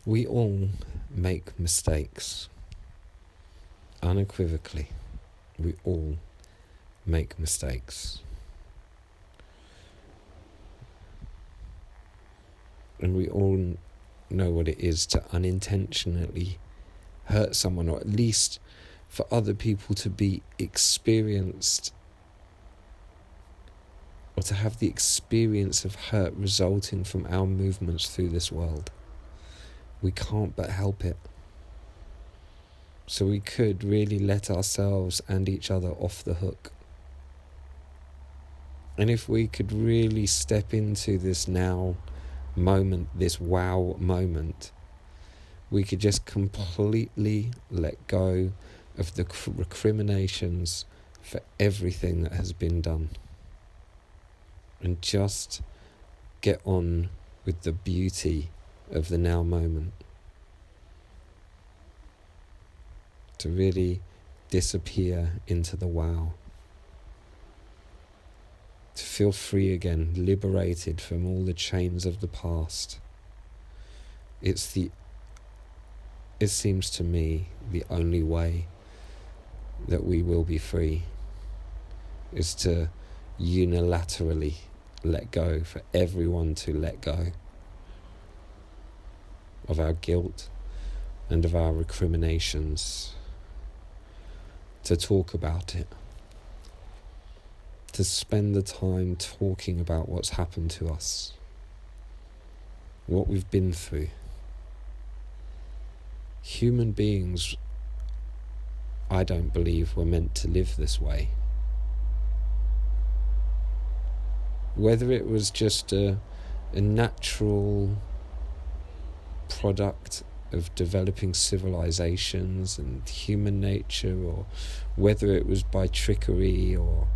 We all make mistakes. Unequivocally, we all make mistakes. And we all know what it is to unintentionally hurt someone, or at least for other people to be experienced, or to have the experience of hurt resulting from our movements through this world. We can't but help it. So we could really let ourselves and each other off the hook. And if we could really step into this now moment, this wow moment, we could just completely let go of the recriminations for everything that has been done, and just get on with the beauty of the now moment. To really disappear into the wow. To feel free again, liberated from all the chains of the past. It seems to me the only way that we will be free is to unilaterally let go, for everyone to let go of our guilt and of our recriminations, to talk about it, to spend the time talking about what's happened to us, what we've been through. Human beings, I don't believe, were meant to live this way. Whether it was just a natural product of developing civilizations and human nature, or whether it was by trickery, or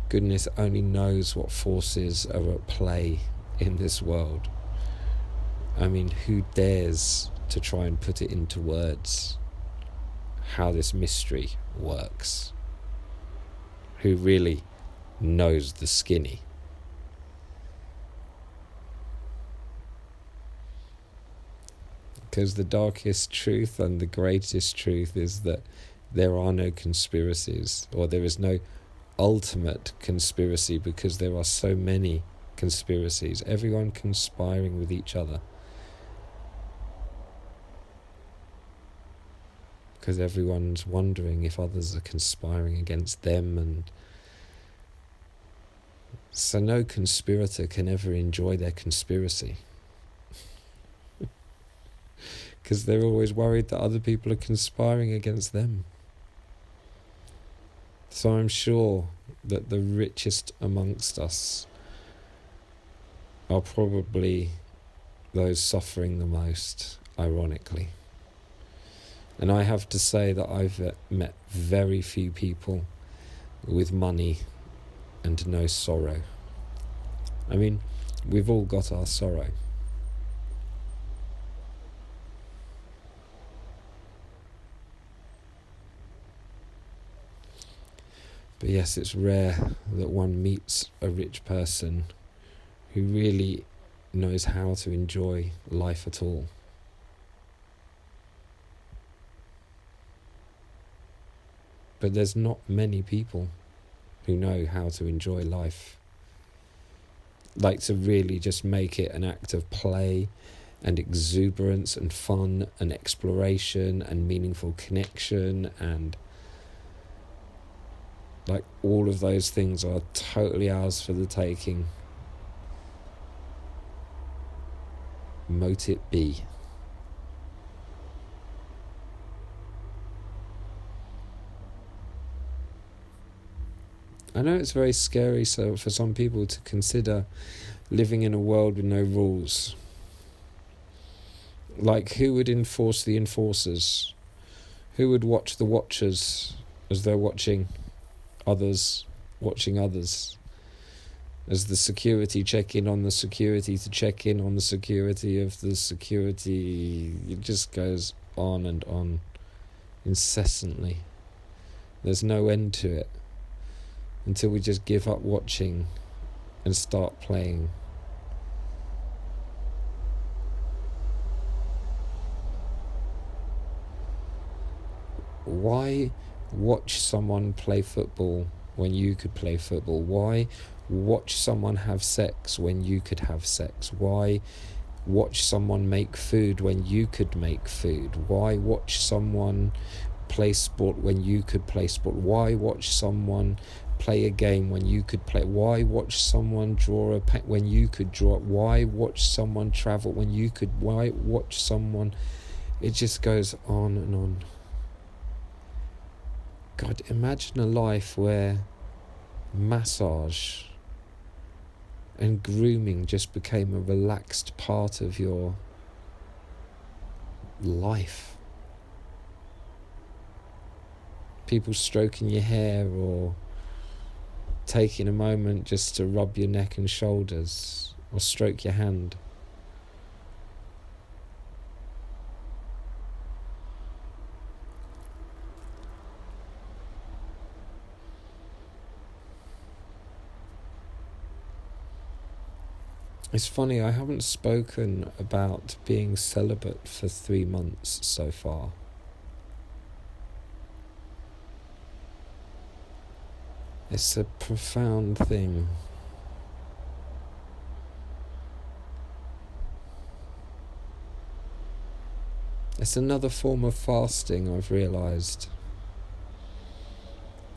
goodness only knows what forces are at play in this world. I mean, who dares to try and put it into words how this mystery works? Who really knows the skinny? Because the darkest truth and the greatest truth is that there are no conspiracies, or there is no ultimate conspiracy, because there are so many conspiracies, everyone conspiring with each other. Because everyone's wondering if others are conspiring against them, and so no conspirator can ever enjoy their conspiracy. Because they're always worried that other people are conspiring against them. So I'm sure that the richest amongst us are probably those suffering the most, ironically. And I have to say that I've met very few people with money and no sorrow. I mean, we've all got our sorrow. But yes, it's rare that one meets a rich person who really knows how to enjoy life at all. But there's not many people who know how to enjoy life. Like to really just make it an act of play and exuberance and fun and exploration and meaningful connection, and like all of those things are totally ours for the taking. Mote it be. I know it's very scary for some people to consider living in a world with no rules. Like, who would enforce the enforcers? Who would watch the watchers as they're watching others? As the security check in on the security to check in on the security of the security. It just goes on and on incessantly. There's no end to it until we just give up watching and start playing. Why watch someone play football when you could play football? Why watch someone have sex when you could have sex? Why watch someone make food when you could make food? Why watch someone play sport when you could play sport? Why watch someone play a game when you could play? Why watch someone draw a pen when you could draw? Why watch someone travel when you could? Why watch someone? It just goes on and on. God, imagine a life where massage and grooming just became a relaxed part of your life. People stroking your hair or taking a moment just to rub your neck and shoulders or stroke your hand. It's funny, I haven't spoken about being celibate for 3 months so far. It's a profound thing. It's another form of fasting, I've realised.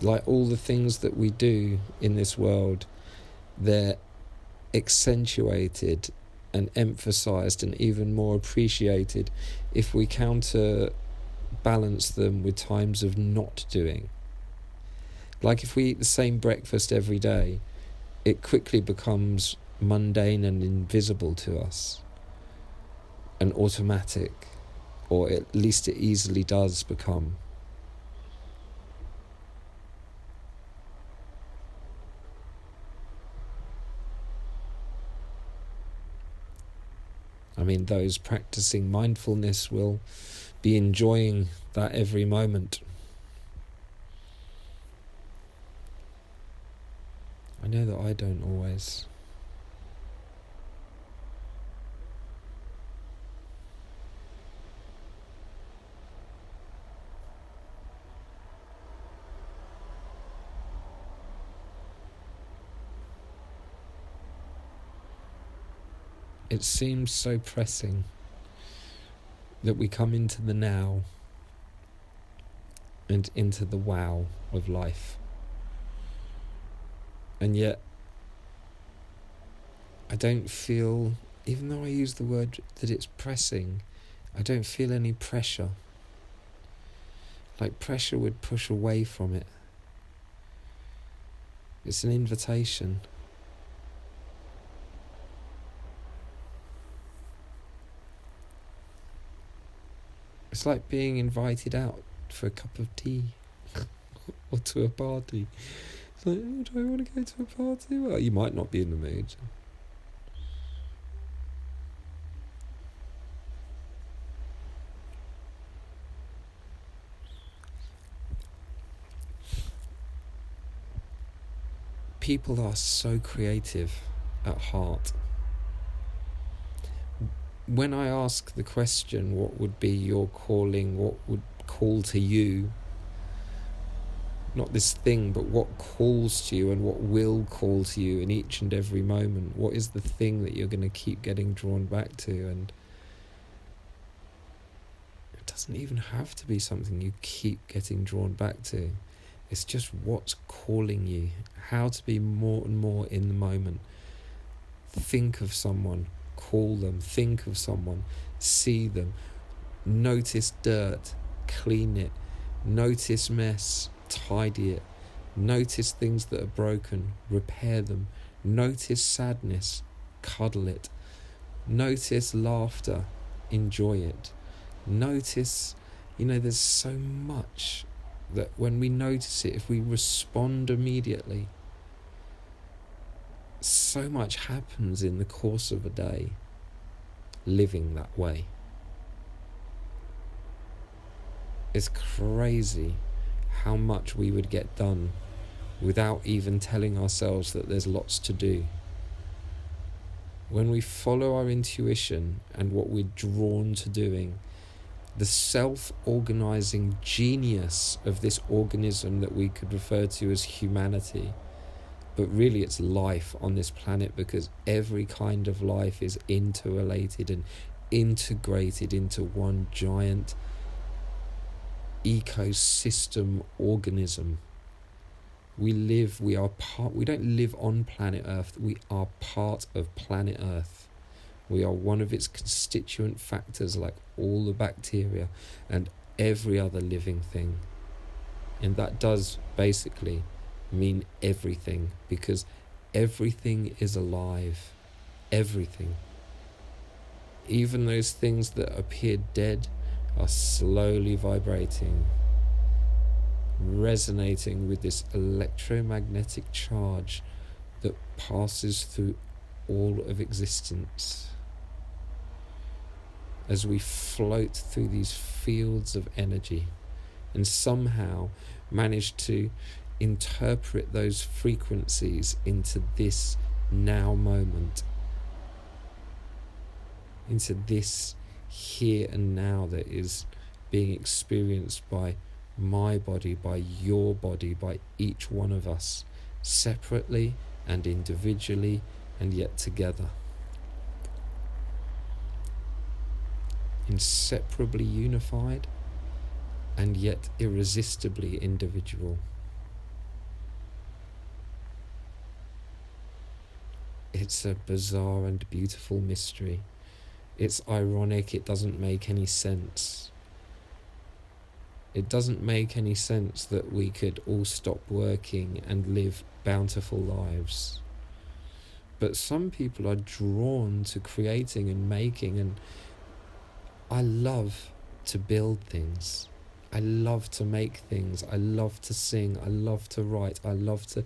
Like all the things that we do in this world, they're accentuated and emphasized and even more appreciated if we counterbalance them with times of not doing. Like if we eat the same breakfast every day, it quickly becomes mundane and invisible to us and automatic, or at least it easily does become. I mean, those practicing mindfulness will be enjoying that every moment. I know that I don't always. It seems so pressing that we come into the now and into the wow of life. And yet, I don't feel, even though I use the word that it's pressing, I don't feel any pressure. Like pressure would push away from it. It's an invitation. It's like being invited out for a cup of tea or to a party. It's like, oh, do I want to go to a party? Well, you might not be in the mood. People are so creative at heart. When I ask the question, what would be your calling, what would call to you, not this thing, but what calls to you and what will call to you in each and every moment, what is the thing that you're going to keep getting drawn back to? And it doesn't even have to be something you keep getting drawn back to. It's just what's calling you, how to be more and more in the moment. Think of someone. Call them, think of someone, see them, notice dirt, clean it, notice mess, tidy it, notice things that are broken, repair them, notice sadness, cuddle it, notice laughter, enjoy it, notice, there's so much that when we notice it, if we respond immediately, so much happens in the course of a day living that way. It's crazy how much we would get done without even telling ourselves that there's lots to do. When we follow our intuition and what we're drawn to doing, the self-organizing genius of this organism that we could refer to as humanity. But really it's life on this planet, because every kind of life is interrelated and integrated into one giant ecosystem organism. We don't live on planet Earth, we are part of planet Earth. We are one of its constituent factors, like all the bacteria and every other living thing. And that does basically mean everything, because everything is alive. Everything. Even those things that appear dead are slowly vibrating, resonating with this electromagnetic charge that passes through all of existence. As we float through these fields of energy and somehow manage to interpret those frequencies into this now moment, into this here and now that is being experienced by my body, by your body, by each one of us, separately and individually, and yet together. Inseparably unified, and yet irresistibly individual. It's a bizarre and beautiful mystery. It's ironic, it doesn't make any sense. It doesn't make any sense that we could all stop working and live bountiful lives. But some people are drawn to creating and making, and I love to build things. I love to make things. I love to sing. I love to write. I love to...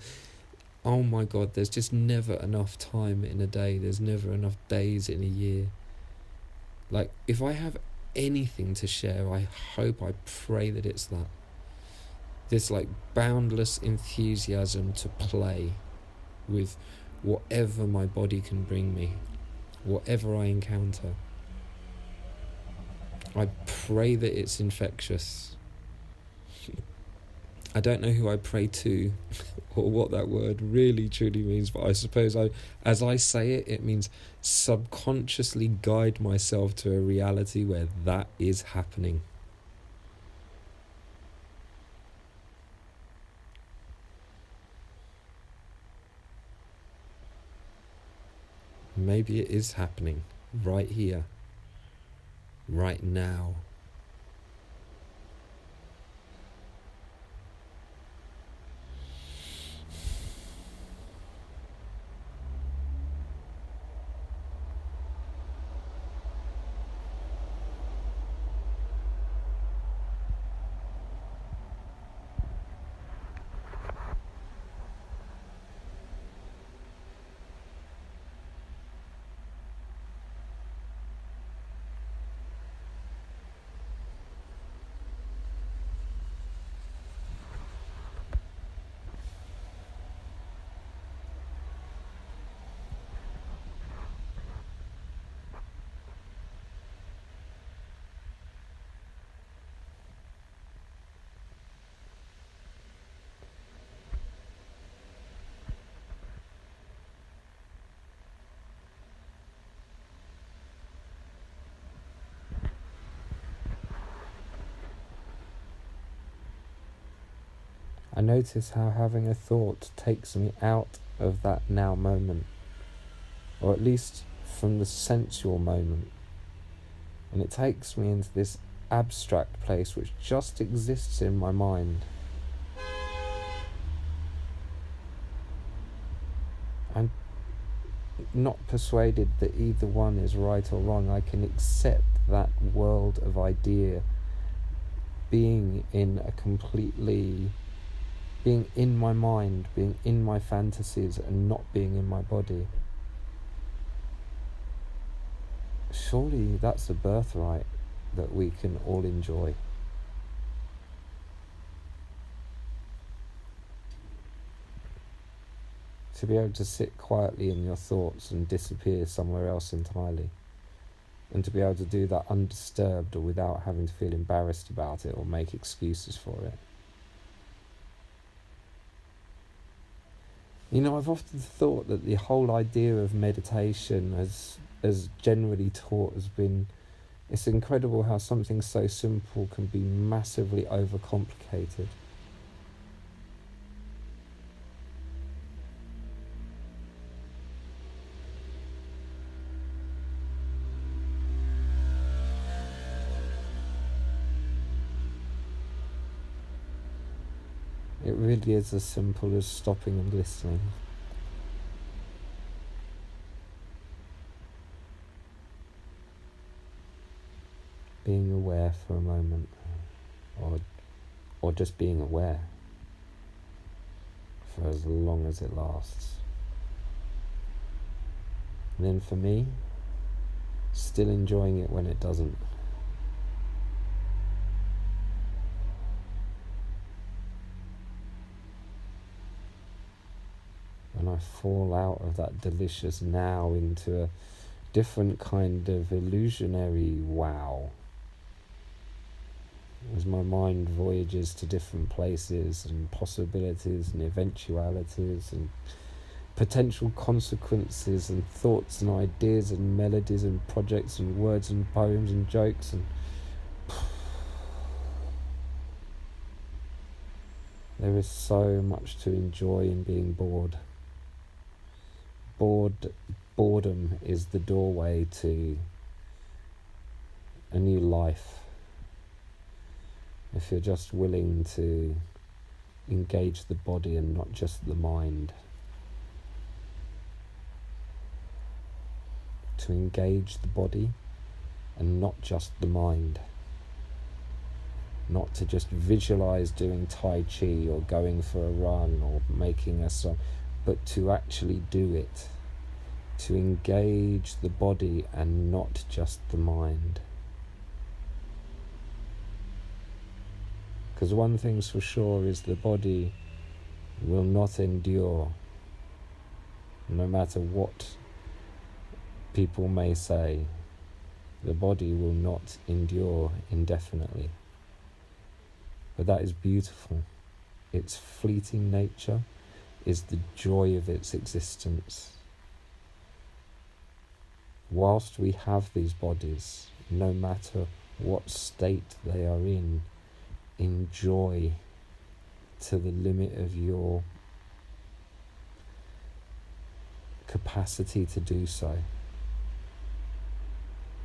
Oh my God, there's just never enough time in a day. There's never enough days in a year. Like, if I have anything to share, I pray that it's that. This like boundless enthusiasm to play with whatever my body can bring me, whatever I encounter. I pray that it's infectious. I don't know who I pray to or what that word really truly means, but I suppose as I say it, it means subconsciously guide myself to a reality where that is happening. Maybe it is happening right here, right now. I notice how having a thought takes me out of that now moment, or at least from the sensual moment, and it takes me into this abstract place which just exists in my mind. I'm not persuaded that either one is right or wrong. I can accept that world of idea being in my mind, being in my fantasies, and not being in my body. Surely that's a birthright that we can all enjoy. To be able to sit quietly in your thoughts and disappear somewhere else entirely. and to be able to do that undisturbed or without having to feel embarrassed about it or make excuses for it. You know, I've often thought that the whole idea of meditation as generally taught has been, it's incredible how something so simple can be massively overcomplicated. It really is as simple as stopping and listening. Being aware for a moment, or just being aware for as long as it lasts. And then for me, still enjoying it when it doesn't. When I fall out of that delicious now into a different kind of illusionary wow, as my mind voyages to different places and possibilities and eventualities and potential consequences and thoughts and ideas and melodies and projects and words and poems and jokes, and there is so much to enjoy in being bored. Boredom is the doorway to a new life. If you're just willing to engage the body and not just the mind. To engage the body and not just the mind. Not to just visualize doing Tai Chi or going for a run or making a song, but to actually do it. To engage the body and not just the mind. Because one thing's for sure is the body will not endure, no matter what people may say. The body will not endure indefinitely. But that is beautiful. Its fleeting nature is the joy of its existence. Whilst we have these bodies, no matter what state they are in, enjoy to the limit of your capacity to do so.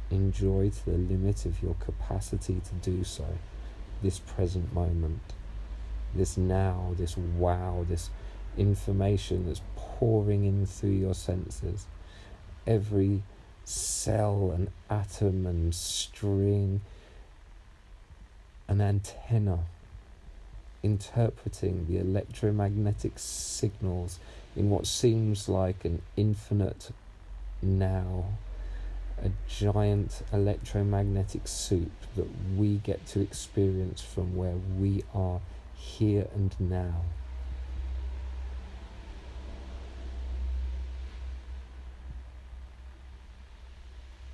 Enjoy to the limit of your capacity to do so. This present moment, this now, this wow, this information that's pouring in through your senses. Every cell and atom and string and antenna interpreting the electromagnetic signals in what seems like an infinite now, a giant electromagnetic soup that we get to experience from where we are here and now.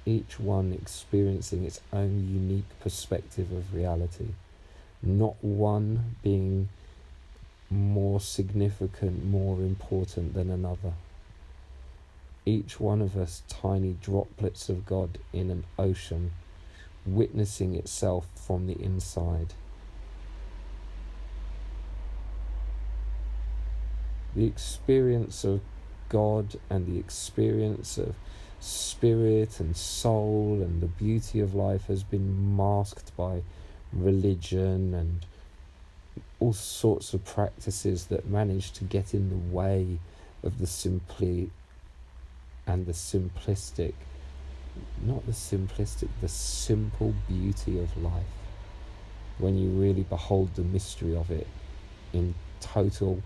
Each one experiencing its own unique perspective of reality, not one being more significant, more important than another. Each one of us tiny droplets of God in an ocean, witnessing itself from the inside. The experience of God and the experience of spirit and soul and the beauty of life has been masked by religion and all sorts of practices that manage to get in the way of the simplistic, the simple beauty of life, when you really behold the mystery of it in total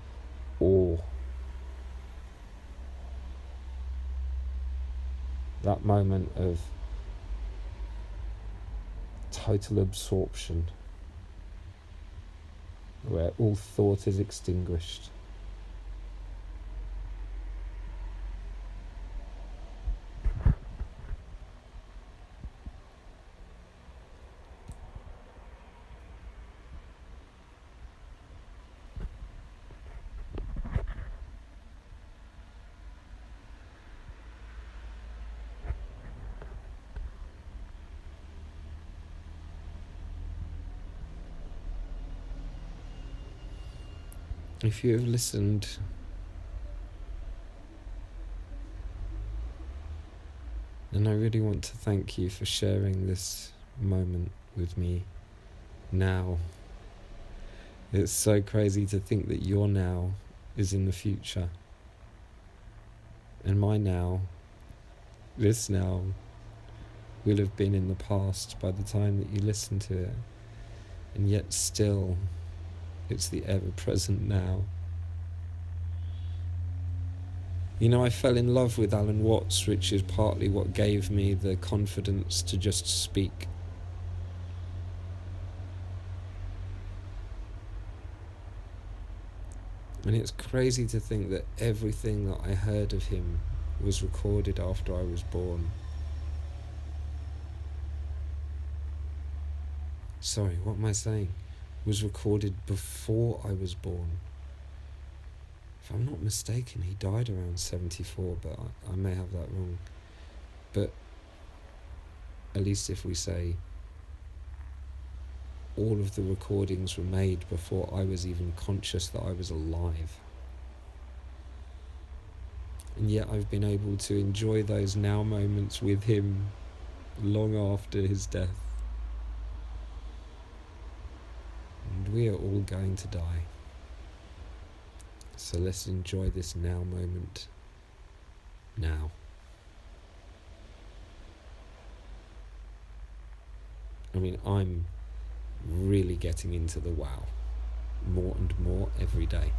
awe. That moment of total absorption, where all thought is extinguished. If you have listened, and I really want to thank you for sharing this moment with me now. It's so crazy to think that your now is in the future. And my now, this now, will have been in the past by the time that you listen to it. And yet still, it's the ever-present now. You know, I fell in love with Alan Watts, which is partly what gave me the confidence to just speak. And it's crazy to think that everything that I heard of him was recorded after I was born. Sorry, what am I saying? Was recorded before I was born. If I'm not mistaken, he died around 74, but I may have that wrong. But at least if we say all of the recordings were made before I was even conscious that I was alive. And yet I've been able to enjoy those now moments with him long after his death. And we are all going to die. So let's enjoy this now moment now. I mean, I'm really getting into the wow more and more every day.